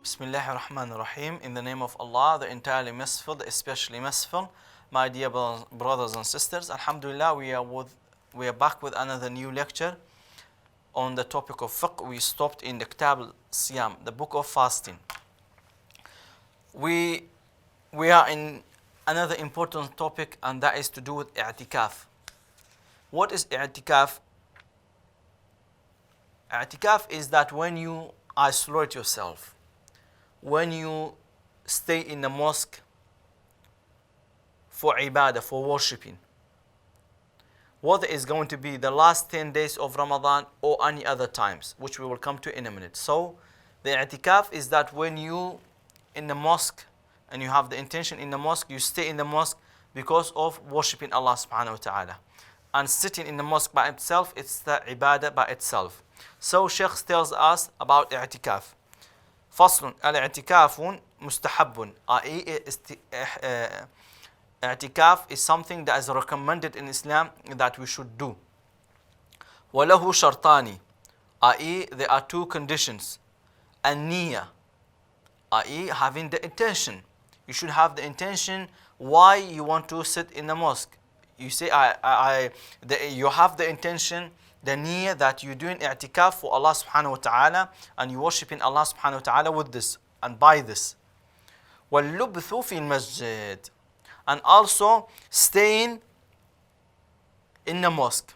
Bismillahir Rahmanir Rahim. In the name of Allah, the entirely merciful, the especially merciful. My dear brothers and sisters, Alhamdulillah, we are back with another new lecture on the topic of fiqh. We stopped in the Kitab al-Siyam, the book of fasting. We are in another important topic, and that is to do with i'tikaf. What is i'tikaf? I'tikaf is that when you isolate yourself, when you stay in the mosque for ibadah, for worshipping, whether it's going to be the last 10 days of Ramadan or any other times, which we will come to in a minute. So the i'tikaf is that when you in the mosque and you have the intention in the mosque, you stay in the mosque because of worshipping Allah subhanahu wa ta'ala. And sitting in the mosque by itself, it's the ibadah by itself. So Shaykh tells us about i'tikaf. فصل الاعتكاف مستحب, i.e. I'tikaf is something that is recommended in Islam that we should do. وله شرطان, i.e. there are two conditions. النية, i.e. having the intention. You should have the intention why you want to sit in the mosque. You say you have the intention, the niyyah, that you're doing i'tikaf for Allah subhanahu wa ta'ala, and you worshiping Allah subhanahu wa ta'ala with this and by this. وَاللُّبْثُ فِي الْمَسْجِدِ, and also staying in the mosque.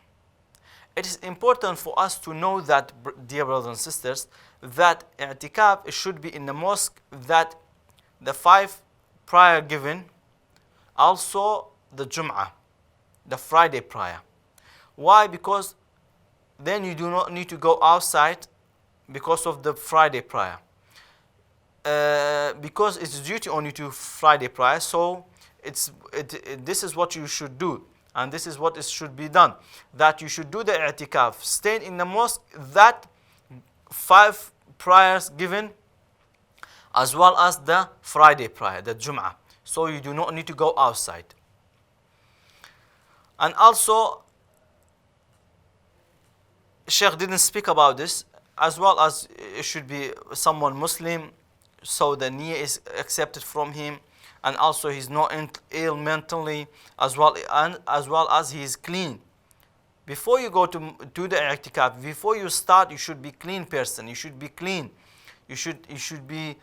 It is important for us to know that, dear brothers and sisters, that i'tikaf should be in the mosque, that the 5 prayer given, also the Jum'ah, the Friday prayer. Why? Because then you do not need to go outside because of the Friday prayer. Because it's duty on you to Friday prayer, so this is what you should do, and this is what should be done. That you should do the i'tikaf, staying in the mosque, that 5 prayers given, as well as the Friday prayer, the Jum'ah. So you do not need to go outside. And also, Sheikh didn't speak about this, as well as it should be someone Muslim, so the niyyah is accepted from him, and also he's not ill mentally, as well as he is clean. Before you go to do the i'tikaf, before you start, you should be clean person. You should be clean. You should be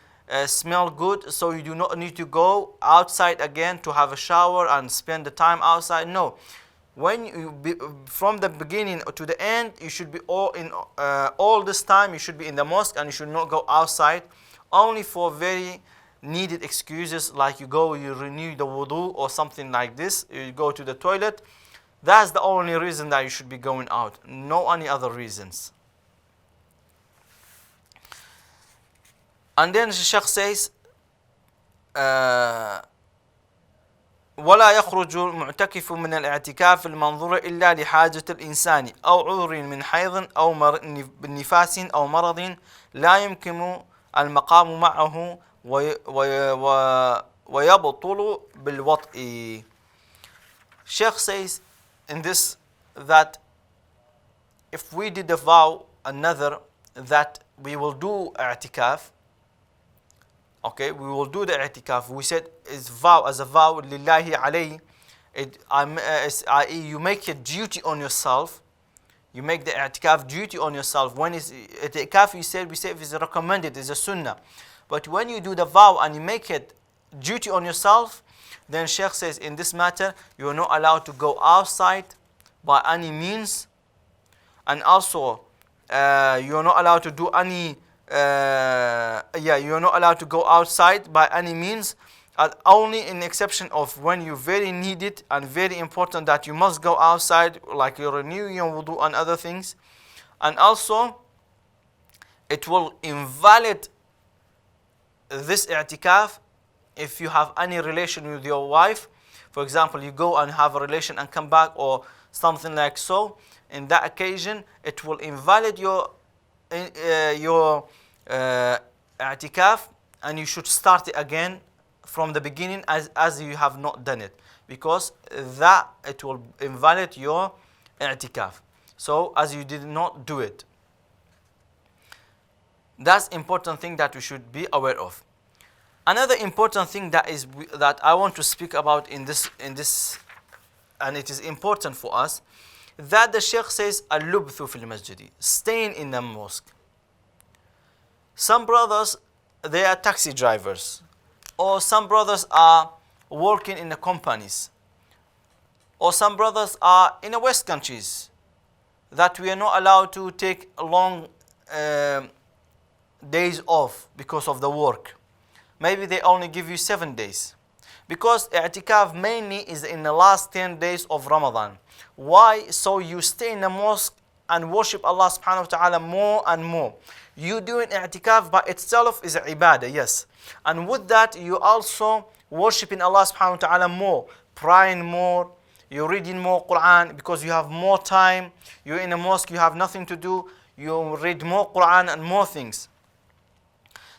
smell good, so you do not need to go outside again to have a shower and spend the time outside. No. When from the beginning to the end, you should be all this time you should be in the mosque, and you should not go outside, only for very needed excuses, like you renew the wudu or something like this, you go to the toilet. That's the only reason that you should be going out, no any other reasons. And then the Shaykh says, ولا يخرج المعتكف من الاعتكاف المنظور إلا لحاجة الإنسان أو عذر من حيض أو نفاس أو مرض لا يمكن المقام معه ويبطل بالوطء. Sheikh says in this that if we did a vow, another, that we will do i'tikaf, okay, we will do the i'tikaf. We said it's vow, as a vow, lillahi alayhi. You make a duty on yourself. You make the i'tikaf duty on yourself. When is i'tikaf, we said it's recommended, it's a sunnah. But when you do the vow and you make it duty on yourself, then Sheikh says in this matter, you are not allowed to go outside by any means. And also, you are not allowed to do any you're not allowed to go outside by any means, only in exception of when you very need it and very important that you must go outside, like you renew your wudu and other things. And also, it will invalid this i'tikaf if you have any relation with your wife. For example, you go and have a relation and come back, or something like so. In that occasion, it will invalid your i'tikaf, and you should start it again from the beginning as you have not done it, because that it will invalid your i'tikaf. So as you did not do it. That's important thing that we should be aware of. Another important thing that I want to speak about in this, and it is important for us, that the Sheikh says al-lubthu fil masjidi, staying in the mosque. Some brothers, they are taxi drivers, or some brothers are working in the companies, or some brothers are in the West countries, that we are not allowed to take long days off because of the work. Maybe they only give you 7 days. Because i'tikaf mainly is in the last 10 days of Ramadan. Why? So you stay in the mosque and worship Allah subhanahu wa ta'ala more and more. You doing i'tikaf by itself is ibadah, yes. And with that, you also worshiping Allah subhanahu wa ta'ala more, praying more, you're reading more Quran because you have more time. You're in a mosque, you have nothing to do. You read more Quran and more things.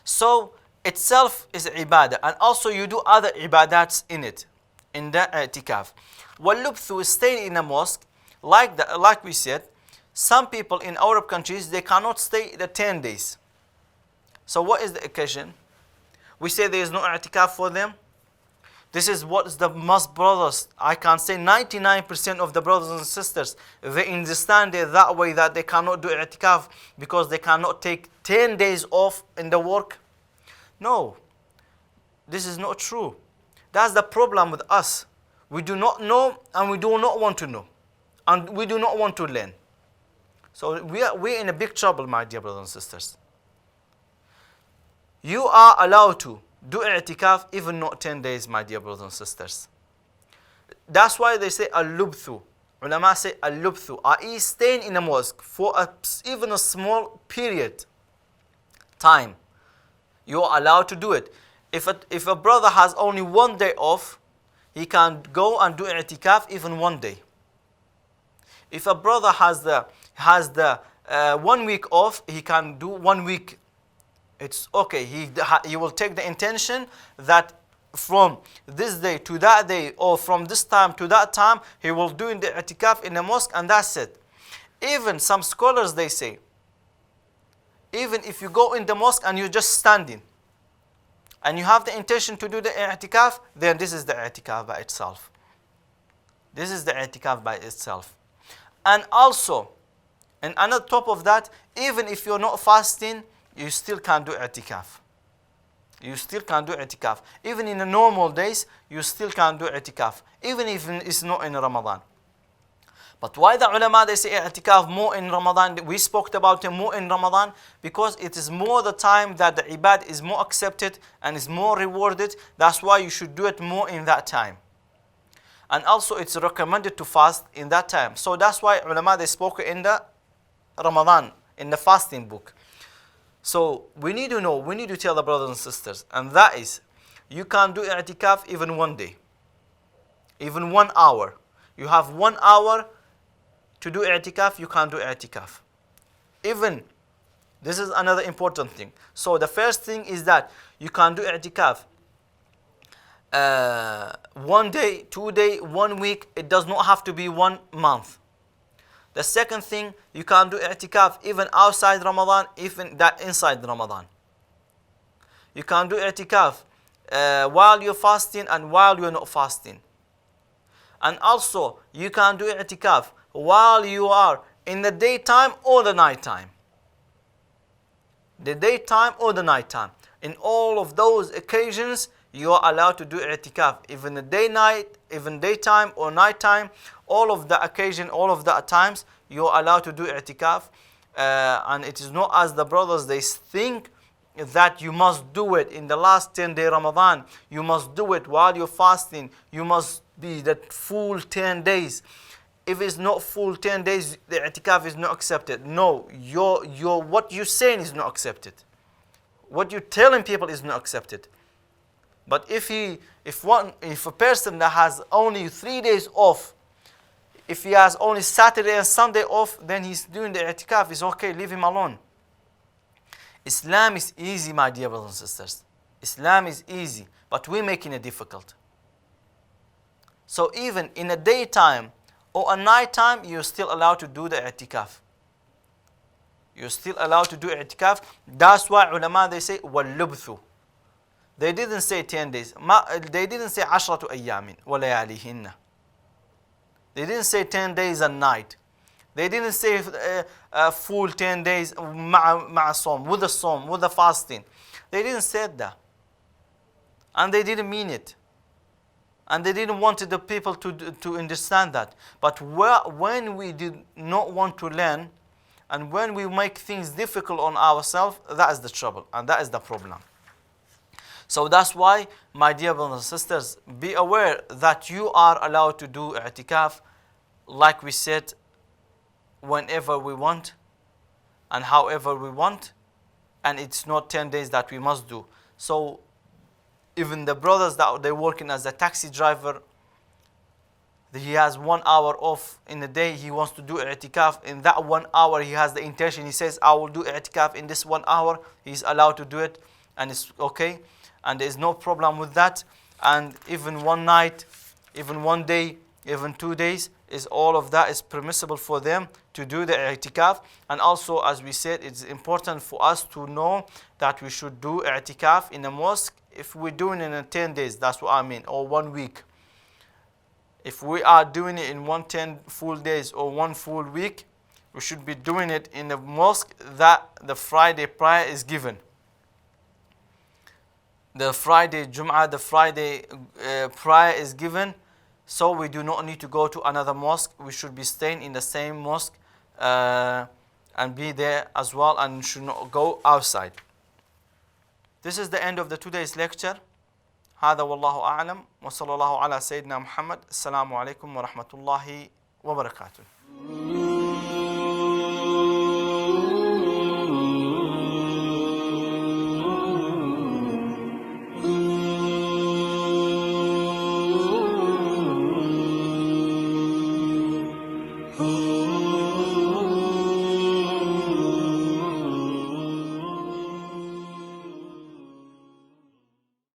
So itself is ibadah, and also you do other ibadats in it, in the i'tikaf. Wal-lubthu is staying in a mosque, like we said, some people in Arab countries, they cannot stay the 10 days. So what is the occasion? We say there is no i'tikaf for them. This is what is the most brothers, I can say 99% of the brothers and sisters, they understand it that way, that they cannot do i'tikaf because they cannot take 10 days off in the work. No, this is not true. That's the problem with us. We do not know, and we do not want to know, and we do not want to learn. So we're in a big trouble, my dear brothers and sisters. You are allowed to do i'tikaf even not 10 days, my dear brothers and sisters. That's why they say al-lubthu. Ulama say al-lubthu, i.e. staying in a mosque for even a small period time. You are allowed to do it. If a brother has only 1 day off, he can go and do i'tikaf even 1 day. If a brother has the 1 week off, he can do 1 week. It's okay. He will take the intention that from this day to that day, or from this time to that time, he will do in the i'tikaf in the mosque, and that's it. Even some scholars, they say, even if you go in the mosque and you're just standing, and you have the intention to do the i'tikaf, then this is the i'tikaf by itself. This is the i'tikaf by itself. And also, and on top of that, even if you're not fasting, you still can do i'tikaf. You still can do i'tikaf. Even in the normal days, you still can do i'tikaf, even if it's not in Ramadan. But why the ulama, they say i'tikaf more in Ramadan? We spoke about it more in Ramadan because it is more the time that the ibad is more accepted and is more rewarded. That's why you should do it more in that time. And also it's recommended to fast in that time. So that's why ulama, they spoke in the Ramadan, in the fasting book. So we need to know, we need to tell the brothers and sisters, and that is, you can do i'tikaf even 1 day, even 1 hour. You have 1 hour to do i'tikaf, you can do i'tikaf. Even, this is another important thing. So the first thing is that you can do i'tikaf 1 day, 2 days, 1 week. It does not have to be 1 month. The second thing, you can do i'tikaf even outside Ramadan, even that inside Ramadan. You can do i'tikaf while you're fasting and while you're not fasting. And also, you can do i'tikaf while you are in the daytime or the nighttime. The daytime or the nighttime. In all of those occasions, you are allowed to do i'tikaf, even the day-night, even daytime or nighttime. All of the occasion, all of the times, you are allowed to do i'tikaf. And it is not as the brothers, they think that you must do it in the last 10 day Ramadan. You must do it while you're fasting. You must be that full 10 days. If it's not full 10 days, the i'tikaf is not accepted. No, what you're saying is not accepted. What you're telling people is not accepted. But if a person that has only 3 days off, if he has only Saturday and Sunday off, then he's doing the i'tikaf. It's okay, leave him alone. Islam is easy, my dear brothers and sisters. Islam is easy, but we're making it difficult. So even in a daytime or a nighttime, you're still allowed to do the i'tikaf. You're still allowed to do i'tikaf. That's why ulama they say وَاللُّبْثُ. They didn't say 10 days. They didn't say 10 أيام وَلَيَالِهِنَّ. They didn't say 10 days and night. They didn't say full 10 days مع صوم, with the صوم, with the fasting. They didn't say that. And they didn't mean it. And they didn't want the people to understand that. But when we did not want to learn, and when we make things difficult on ourselves, that is the trouble, and that is the problem. So that's why, my dear brothers and sisters, be aware that you are allowed to do i'tikaf, like we said, whenever we want, and however we want, and it's not 10 days that we must do. So even the brothers that they're working as a taxi driver, he has 1 hour off in a day, he wants to do i'tikaf. In that 1 hour, he has the intention, he says, I will do i'tikaf in this 1 hour. He's allowed to do it, and it's okay, and there's no problem with that. And even one night, even 1 day, even 2 days, is all of that is permissible for them to do the i'tikaf. And also, as we said, it's important for us to know that we should do i'tikaf in a mosque. If we're doing it in 10 days, that's what I mean, or 1 week. If we are doing it in 10 full days or 1 full week, we should be doing it in a mosque that the Friday prayer is given. The Friday Jum'ah, the Friday prayer is given. So we do not need to go to another mosque. We should be staying in the same mosque and be there as well, and should not go outside. This is the end of the today's lecture. هذا والله أعلم وصلى الله على سيدنا محمد. السلام عليكم ورحمة الله وبركاته.